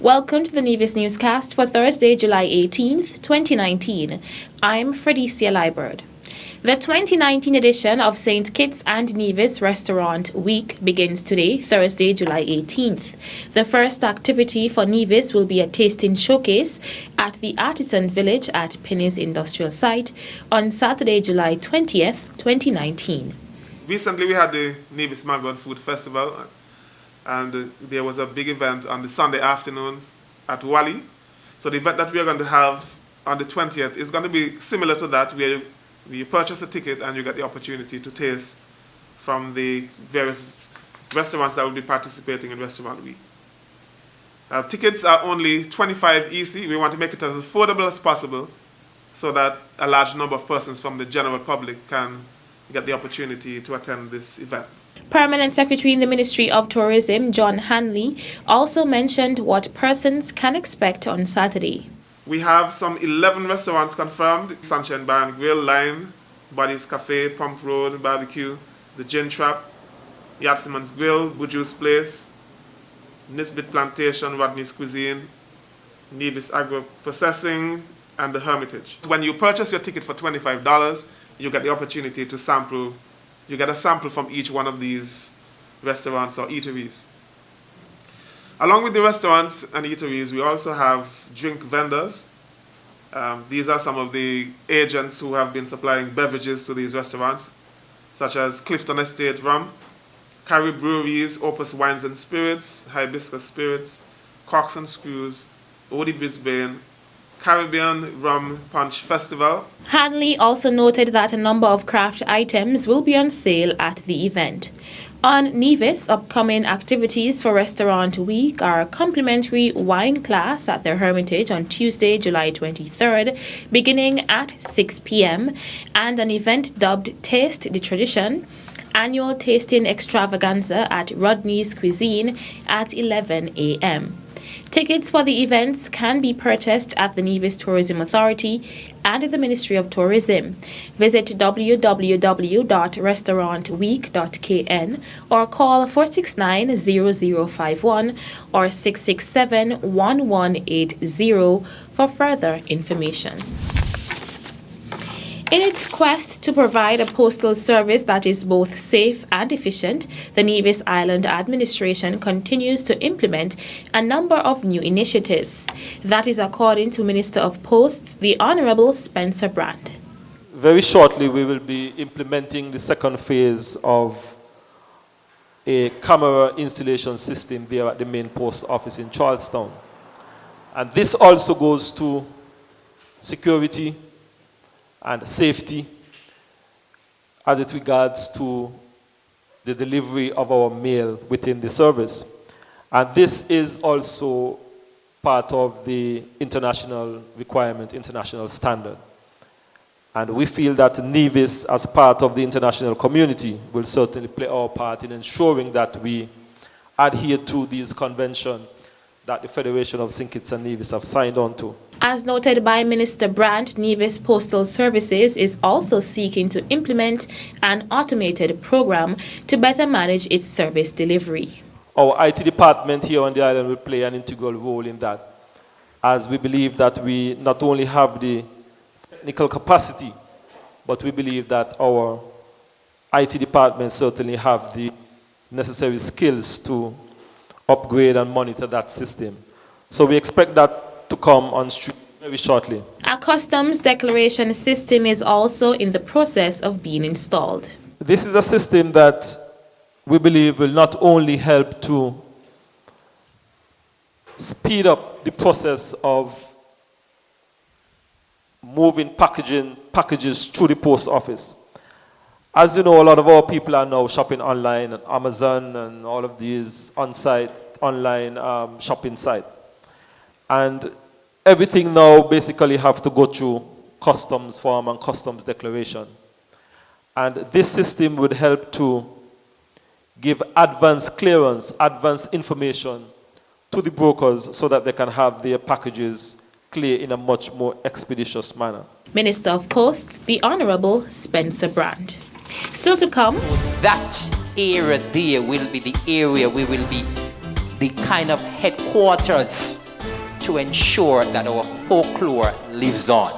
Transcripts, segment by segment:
Welcome to the Nevis Newscast for Thursday, July 18th, 2019. I'm Fredicia Liebert. The 2019 edition of St. Kitts and Nevis Restaurant Week begins today, Thursday, July 18th. The first activity for Nevis will be a tasting showcase at the Artisan Village at Penny's Industrial Site on Saturday, July 20th, 2019. Recently we had the Nevis Mango and Food Festival, and there was a big event on the Sunday afternoon at Wally. So the event that we are going to have on the 20th is going to be similar to that, where you purchase a ticket and you get the opportunity to taste from the various restaurants that will be participating in Restaurant Week. Tickets are only 25 EC. We want to make it as affordable as possible so that a large number of persons from the general public can get the opportunity to attend this event. Permanent Secretary in the Ministry of Tourism, John Hanley, also mentioned what persons can expect on Saturday. We have some 11 restaurants confirmed: Sunshine Bar and Grill, Lime, Buddy's Cafe, Pump Road Barbecue, The Gin Trap, Yatsiman's Grill, Buju's Place, Nisbet Plantation, Rodney's Cuisine, Nevis Agro Processing, and The Hermitage. When you purchase your ticket for $25, you get the opportunity to sample. You get a sample from each one of these restaurants or eateries. Along with the restaurants and eateries, we also have drink vendors. These are some of the agents who have been supplying beverages to these restaurants, such as Clifton Estate Rum, Carrie Breweries, Opus Wines and Spirits, Hibiscus Spirits, Corks and Screws, Odi Brisbane, Caribbean Rum Punch Festival. Hanley also noted that a number of craft items will be on sale at the event. On Nevis, upcoming activities for Restaurant Week are a complimentary wine class at the Hermitage on Tuesday, July 23rd, beginning at 6 p.m., and an event dubbed Taste the Tradition, annual tasting extravaganza at Rodney's Cuisine at 11 a.m. Tickets for the events can be purchased at the Nevis Tourism Authority and the Ministry of Tourism. Visit www.restaurantweek.kn or call 469-0051 or 667-1180 for further information. In its quest to provide a postal service that is both safe and efficient, the Nevis Island Administration continues to implement a number of new initiatives. That is according to Minister of Posts, the Honorable Spencer Brand. Very shortly, we will be implementing the second phase of a camera installation system there at the main post office in Charlestown. And this also goes to security and safety as it regards to the delivery of our mail within the service. And this is also part of the international requirement, international standard. And we feel that Nevis, as part of the international community, will certainly play our part in ensuring that we adhere to these conventions that the Federation of St. Kitts and Nevis have signed on to. As noted by Minister Brandt, Nevis Postal Services is also seeking to implement an automated program to better manage its service delivery. Our IT department here on the island will play an integral role in that, as we believe that we not only have the technical capacity, but we believe that our IT department certainly have the necessary skills to upgrade and monitor that system. So we expect that to come on stream very shortly. A customs declaration system is also in the process of being installed. This is a system that we believe will not only help to speed up the process of moving packages through the post office. As you know, a lot of our people are now shopping online on Amazon and all of these on-site, online shopping sites. And everything now basically have to go through customs form and customs declaration. And this system would help to give advance clearance, advance information to the brokers so that they can have their packages clear in a much more expeditious manner. Minister of Posts, the Honorable Spencer Brand. Still to come. That area there will be the area we will be the kind of headquarters to ensure that our folklore lives on.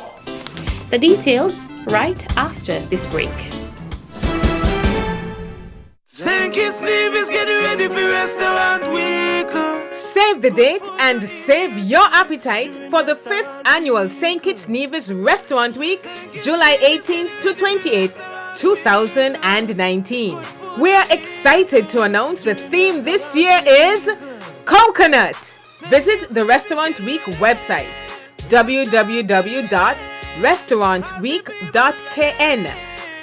The details right after this break. St. Kitts Nevis, get ready for Restaurant Week. Save the date and save your appetite for the 5th annual St. Kitts Nevis Restaurant Week, July 18th to 28th, 2019. We are excited to announce the theme this year is Coconut. Visit the Restaurant Week website, www.restaurantweek.kn,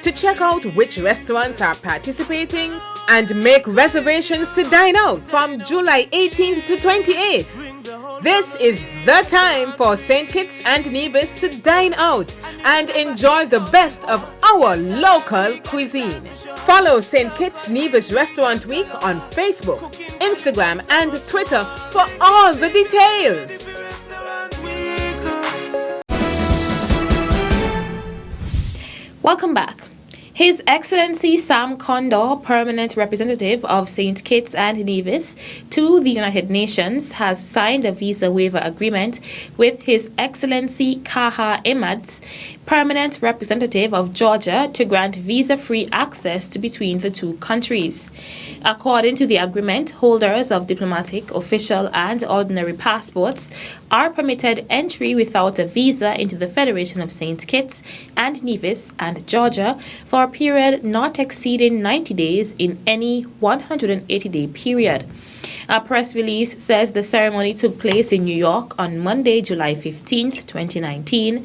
to check out which restaurants are participating and make reservations to dine out from July 18th to 28th. This is the time for St. Kitts and Nevis to dine out and enjoy the best of our local cuisine. Follow St. Kitts Nevis Restaurant Week on Facebook, Instagram, and Twitter for all the details. Welcome back. His Excellency Sam Condor, Permanent Representative of St. Kitts and Nevis to the United Nations, has signed a visa waiver agreement with His Excellency Kaha Emads, Permanent Representative of Georgia, to grant visa-free access between the two countries. According to the agreement, holders of diplomatic, official, and ordinary passports are permitted entry without a visa into the Federation of St. Kitts and Nevis and Georgia for a period not exceeding 90 days in any 180-day period. A press release says the ceremony took place in New York on Monday, July 15th, 2019,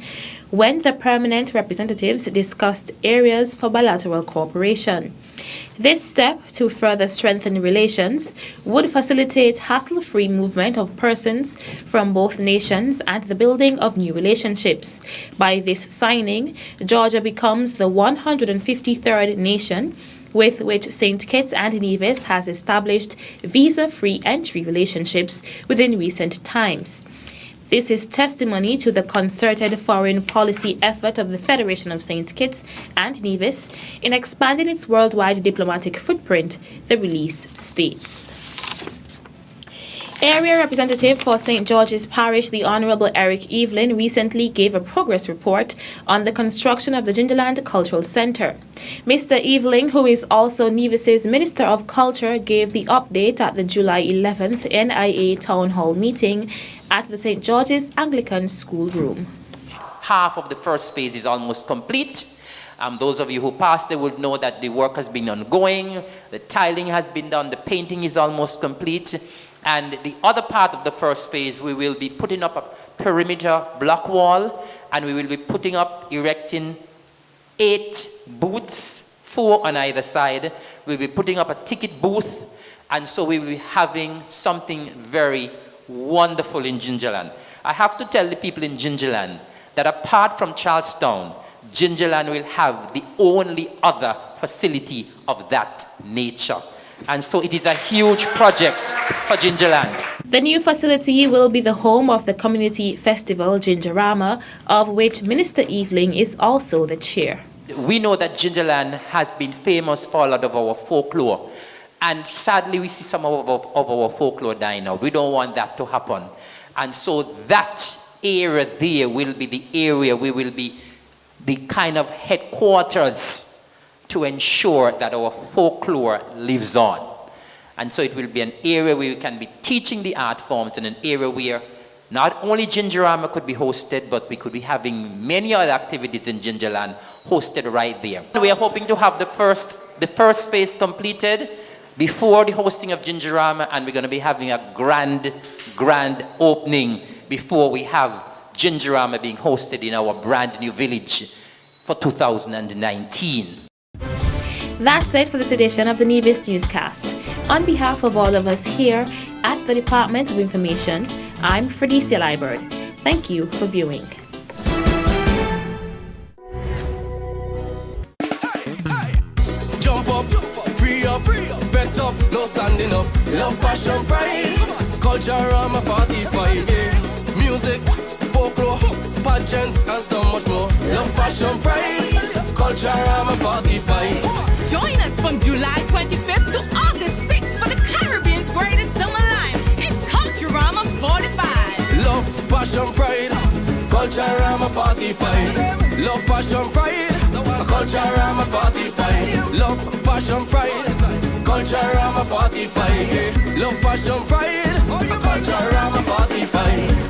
when the permanent representatives discussed areas for bilateral cooperation. This step to further strengthen relations would facilitate hassle-free movement of persons from both nations and the building of new relationships. By this signing, Georgia becomes the 153rd nation with which St. Kitts and Nevis has established visa-free entry relationships within recent times. This is testimony to the concerted foreign policy effort of the Federation of St. Kitts and Nevis in expanding its worldwide diplomatic footprint, the release states. Area Representative for St. George's Parish, the Honourable Eric Evelyn, recently gave a progress report on the construction of the Gingerland Cultural Centre. Mr. Evelyn, who is also Nevis's Minister of Culture, gave the update at the July 11th NIA Town Hall meeting at the St. George's Anglican Schoolroom. Half of the first phase is almost complete. Those of you who passed there would know that the work has been ongoing, the tiling has been done, the painting is almost complete. And the other part of the first phase, we will be putting up a perimeter block wall, and we will be erecting 8 booths, 4 on either side. We'll be putting up a ticket booth, and so we will be having something very wonderful in Gingerland. I have to tell the people in Gingerland that apart from Charlestown, Gingerland will have the only other facility of that nature. And so it is a huge project for Gingerland. The new facility will be the home of the community festival Gingerama, of which Minister Eveling is also the chair. We know that Gingerland has been famous for a lot of our folklore. And sadly, we see some of our folklore dying out. We don't want that to happen. And so that area there will be the area we will be the kind of headquarters to ensure that our folklore lives on. And so it will be an area where we can be teaching the art forms, and an area where not only Gingerama could be hosted, but we could be having many other activities in Gingerland hosted right there. We are hoping to have the first phase completed before the hosting of Gingerama, and we're going to be having a grand opening before we have Gingerama being hosted in our brand new village for 2019. That's it for this edition of the Nevis Newscast. On behalf of all of us here at the Department of Information, I'm Fredicia Liburd. Thank you for viewing. Jump up, free up, bet up, no standing up. Love, passion, pride, culture, I'm a 45, yeah. Music, folklore, pageants, and so much more. Love, passion, pride, culture, I'm a 45. Join us from July 25th to August 6th for the Caribbean's greatest summer line. It's Culturama 45. Love, passion, pride. Culture, I'm a 45. Love, passion, pride. Culture, I'm a 45. Love, passion, pride. Culture, I'm a 45. Love, passion, pride. Culture, I'm a 45.